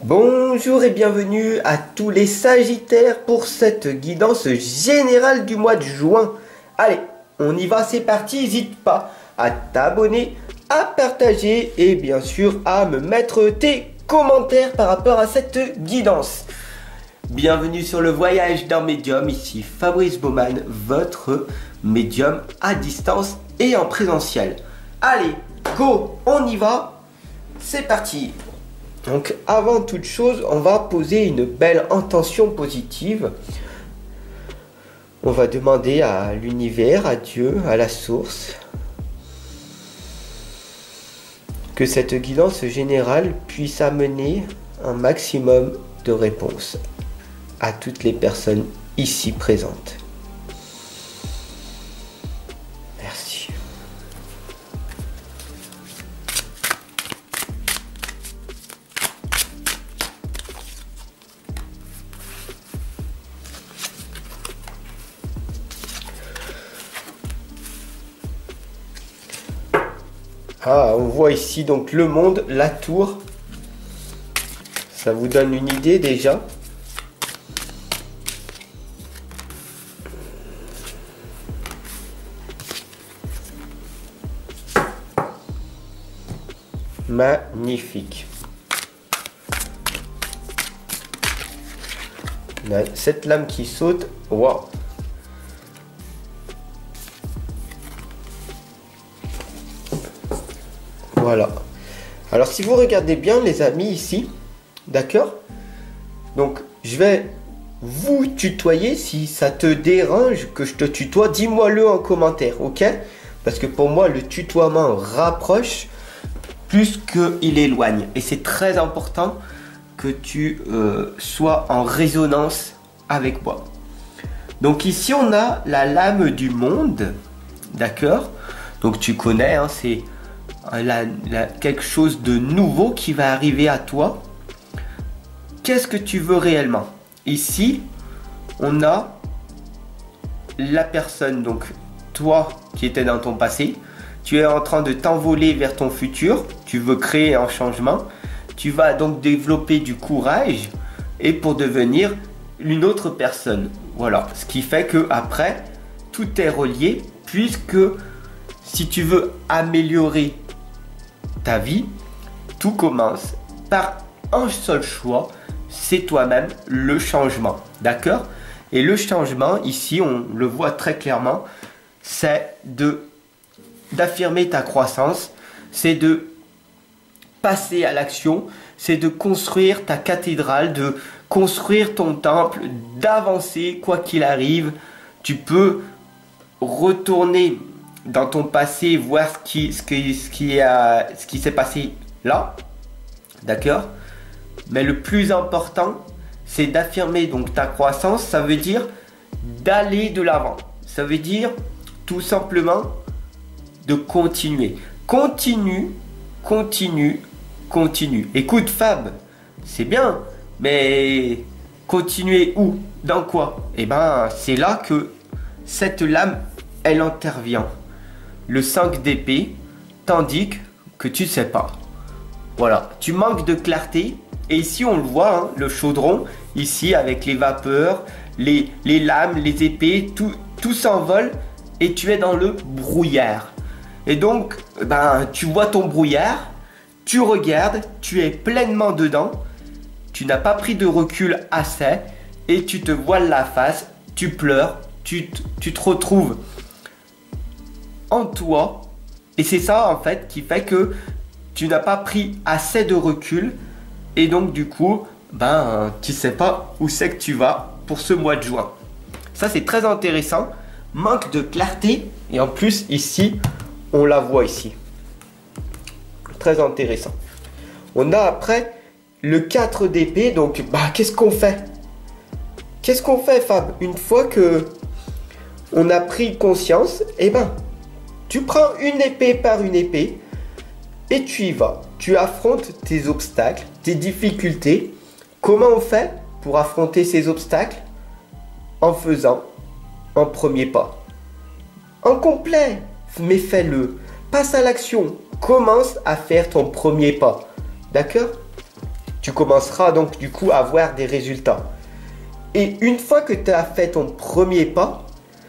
Bonjour et bienvenue à tous les Sagittaires pour cette guidance générale du mois de juin. Allez, on y va, c'est parti. N'hésite pas à t'abonner, à partager et bien sûr à me mettre tes commentaires par rapport à cette guidance. Bienvenue sur le voyage d'un médium, ici Fabrice Baumann, votre médium à distance et en présentiel. Allez, go, on y va, c'est parti. Donc avant toute chose, on va poser une belle intention positive. On va demander à l'univers, à Dieu, à la source, que cette guidance générale puisse amener un maximum de réponses à toutes les personnes ici présentes. Merci. Ah, on voit ici donc le monde, la tour. Ça vous donne une idée déjà. Magnifique. On a cette lame qui saute. Waouh. Voilà. Alors si vous regardez bien les amis ici, d'accord? Donc je vais vous tutoyer. Si ça te dérange que je te tutoie, dis-moi-le en commentaire, ok? Parce que pour moi le tutoiement rapproche plus qu'il éloigne. Et c'est très important que tu sois en résonance avec moi. Donc ici on a la lame du monde, d'accord? Donc tu connais, hein, c'est quelque chose de nouveau qui va arriver à toi. Qu'est-ce que tu veux réellement? Ici, on a la personne, donc toi qui étais dans ton passé. Tu es en train de t'envoler vers ton futur. Tu veux créer un changement. Tu vas donc développer du courage et pour devenir une autre personne. Voilà. Ce qui fait que après, tout est relié puisque si tu veux améliorer ta vie, tout commence par un seul choix, c'est toi-même, le changement, d'accord? Et le changement, ici, on le voit très clairement, c'est d'affirmer ta croissance, c'est de passer à l'action, c'est de construire ta cathédrale, de construire ton temple, d'avancer quoi qu'il arrive. Tu peux retourner dans ton passé, voir ce qui s'est passé là, d'accord? Mais le plus important, c'est d'affirmer donc ta croissance. Ça veut dire d'aller de l'avant. Ça veut dire tout simplement de continuer. Continue, continue, continue. Écoute Fab, c'est bien, mais continuer où? Dans quoi? Eh ben, c'est là que cette lame, elle intervient. Le 5 d'épée, tandis que tu sais pas. Voilà, tu manques de clarté. Et ici, on le voit, hein, le chaudron, ici, avec les vapeurs, les lames, les épées, tout s'envole et tu es dans le brouillard. Et donc, ben, tu vois ton brouillard, tu regardes, tu es pleinement dedans, tu n'as pas pris de recul assez et tu te voiles la face, tu pleures, tu te retrouves en toi. Et c'est ça, en fait, qui fait que tu n'as pas pris assez de recul. Et donc du coup, ben, tu sais pas où c'est que tu vas pour ce mois de juin. Ça c'est très intéressant. Manque de clarté. Et en plus ici, on la voit ici. Très intéressant. On a après le 4 d'épée. Donc bah, qu'est-ce qu'on fait? Qu'est-ce qu'on fait Fab? Une fois que on a pris conscience, eh ben, tu prends une épée par une épée. Et tu y vas, tu affrontes tes obstacles, tes difficultés. Comment on fait pour affronter ces obstacles? En faisant un premier pas. En complet, mais fais-le. Passe à l'action. Commence à faire ton premier pas. D'accord? tu commenceras donc du coup à voir des résultats. Et une fois que tu as fait ton premier pas,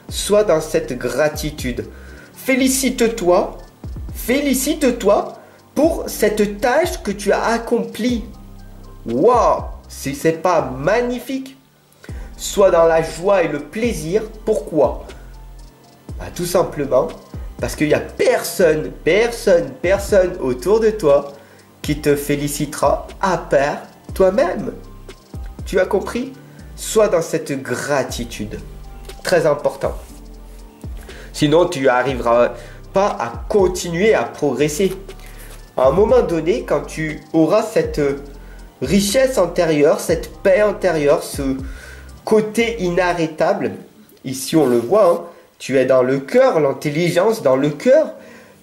sois dans cette gratitude. Félicite-toi pour cette tâche que tu as accomplie. Waouh, c'est pas magnifique? Sois dans la joie et le plaisir. Pourquoi? Tout simplement parce qu'il n'y a personne autour de toi qui te félicitera à part toi-même. Tu as compris? Sois dans cette gratitude. Très important. Sinon, tu n'arriveras pas à continuer à progresser. À un moment donné, quand tu auras cette richesse intérieure, cette paix intérieure, ce côté inarrêtable, ici on le voit, hein, tu es dans le cœur, l'intelligence dans le cœur.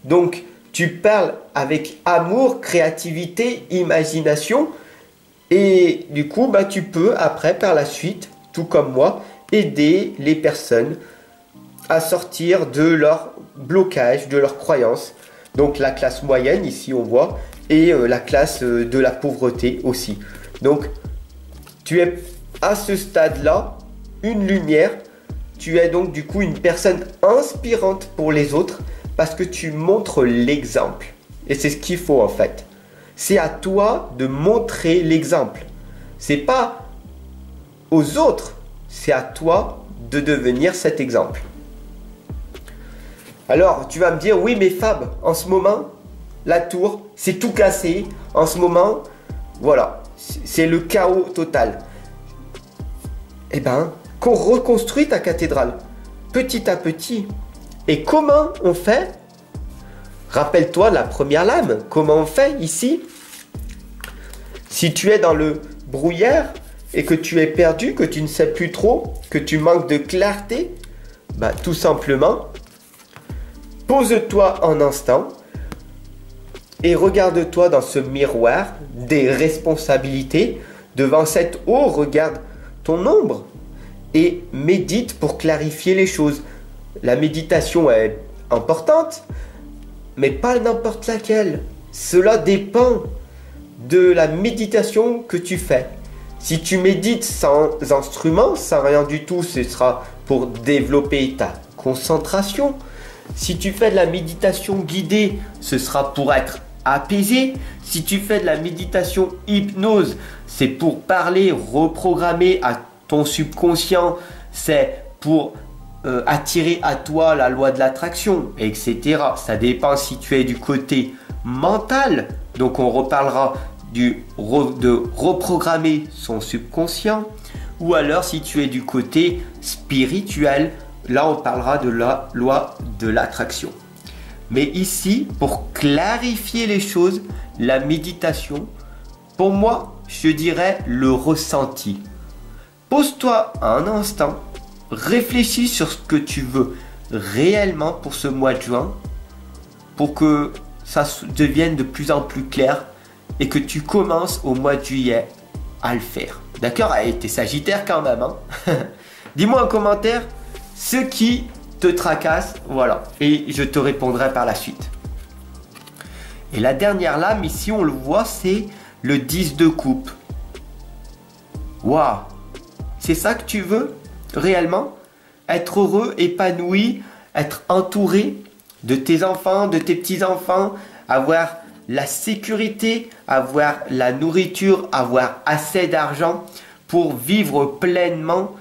Donc, tu parles avec amour, créativité, imagination. Et du coup, tu peux après, par la suite, tout comme moi, aider les personnes à sortir de leur blocage, de leurs croyances. Donc, la classe moyenne, ici on voit, et la classe de la pauvreté aussi. Donc, tu es à ce stade-là, une lumière. Tu es donc du coup une personne inspirante pour les autres parce que tu montres l'exemple. Et c'est ce qu'il faut en fait. C'est à toi de montrer l'exemple. C'est pas aux autres, c'est à toi de devenir cet exemple. Alors, tu vas me dire, oui mais Fab, en ce moment, la tour, c'est tout cassé. En ce moment, voilà, c'est le chaos total. Eh ben, qu'on reconstruit ta cathédrale, petit à petit. Et comment on fait? Rappelle-toi la première lame. Comment on fait ici? Si tu es dans le brouillard et que tu es perdu, que tu ne sais plus trop, que tu manques de clarté, tout simplement, pose-toi un instant et regarde-toi dans ce miroir des responsabilités. Devant cette eau, regarde ton ombre et médite pour clarifier les choses. La méditation est importante, mais pas n'importe laquelle. Cela dépend de la méditation que tu fais. Si tu médites sans instrument, sans rien du tout, ce sera pour développer ta concentration. Si tu fais de la méditation guidée, ce sera pour être apaisé. Si tu fais de la méditation hypnose, c'est pour parler, reprogrammer à ton subconscient, c'est pour attirer à toi la loi de l'attraction, etc. Ça dépend si tu es du côté mental, donc on reparlera de reprogrammer son subconscient, ou alors si tu es du côté spirituel, là on parlera de la loi de l'attraction. Mais ici, pour clarifier les choses, la méditation, pour moi, je dirais le ressenti. Pose-toi un instant, réfléchis sur ce que tu veux réellement pour ce mois de juin, pour que ça devienne de plus en plus clair et que tu commences au mois de juillet à le faire. D'accord? T'es Sagittaire quand même, hein? Dis-moi en commentaire ce qui te tracasse, voilà, et je te répondrai par la suite. Et la dernière lame, ici on le voit, c'est le 10 de coupe. Waouh! C'est ça que tu veux réellement? Être heureux, épanoui, être entouré de tes enfants, de tes petits-enfants, avoir la sécurité, avoir la nourriture, avoir assez d'argent pour vivre pleinement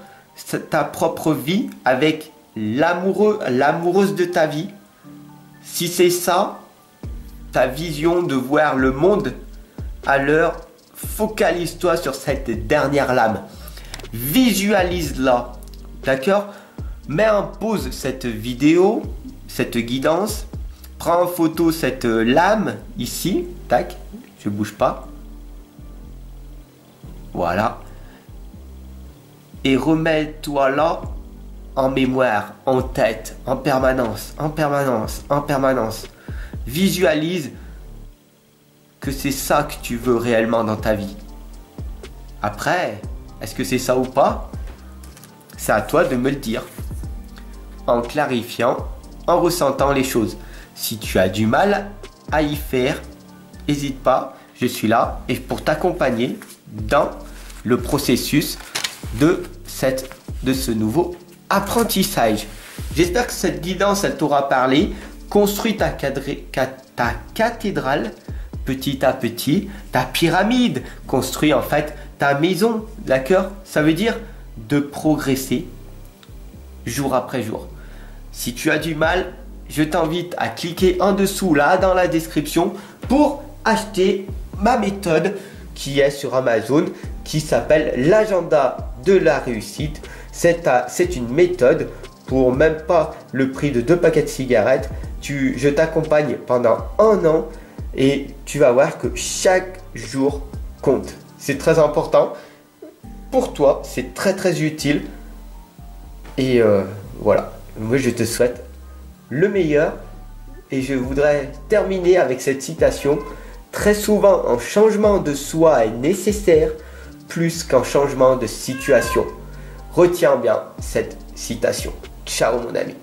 ta propre vie avec l'amoureux, l'amoureuse de ta vie. Si c'est ça, ta vision de voir le monde, alors focalise-toi sur cette dernière lame. Visualise-la, d'accord? Mets en pause cette vidéo, cette guidance. Prends en photo cette lame ici, tac, je bouge pas. Voilà. Et remets-toi là en mémoire, en tête, en permanence, en permanence, en permanence. Visualise que c'est ça que tu veux réellement dans ta vie. Après, est-ce que c'est ça ou pas? C'est à toi de me le dire. En clarifiant, en ressentant les choses. Si tu as du mal à y faire, n'hésite pas. je suis là et pour t'accompagner dans le processus de ce nouveau apprentissage. J'espère que cette guidance, elle t'aura parlé. Construis ta cathédrale petit à petit, ta pyramide. Construis en fait ta maison, d'accord? Ça veut dire de progresser jour après jour. Si tu as du mal, je t'invite à cliquer en dessous là dans la description pour acheter ma méthode qui est sur Amazon, qui s'appelle l'agenda de la réussite. C'est une méthode pour même pas le prix de 2 paquets de cigarettes. Je t'accompagne pendant 1 an et tu vas voir que chaque jour compte. C'est très important pour toi, c'est très utile. Et voilà, moi je te souhaite le meilleur et je voudrais terminer avec cette citation. Très souvent, un changement de soi est nécessaire plus qu'un changement de situation. Retiens bien cette citation. Ciao mon ami.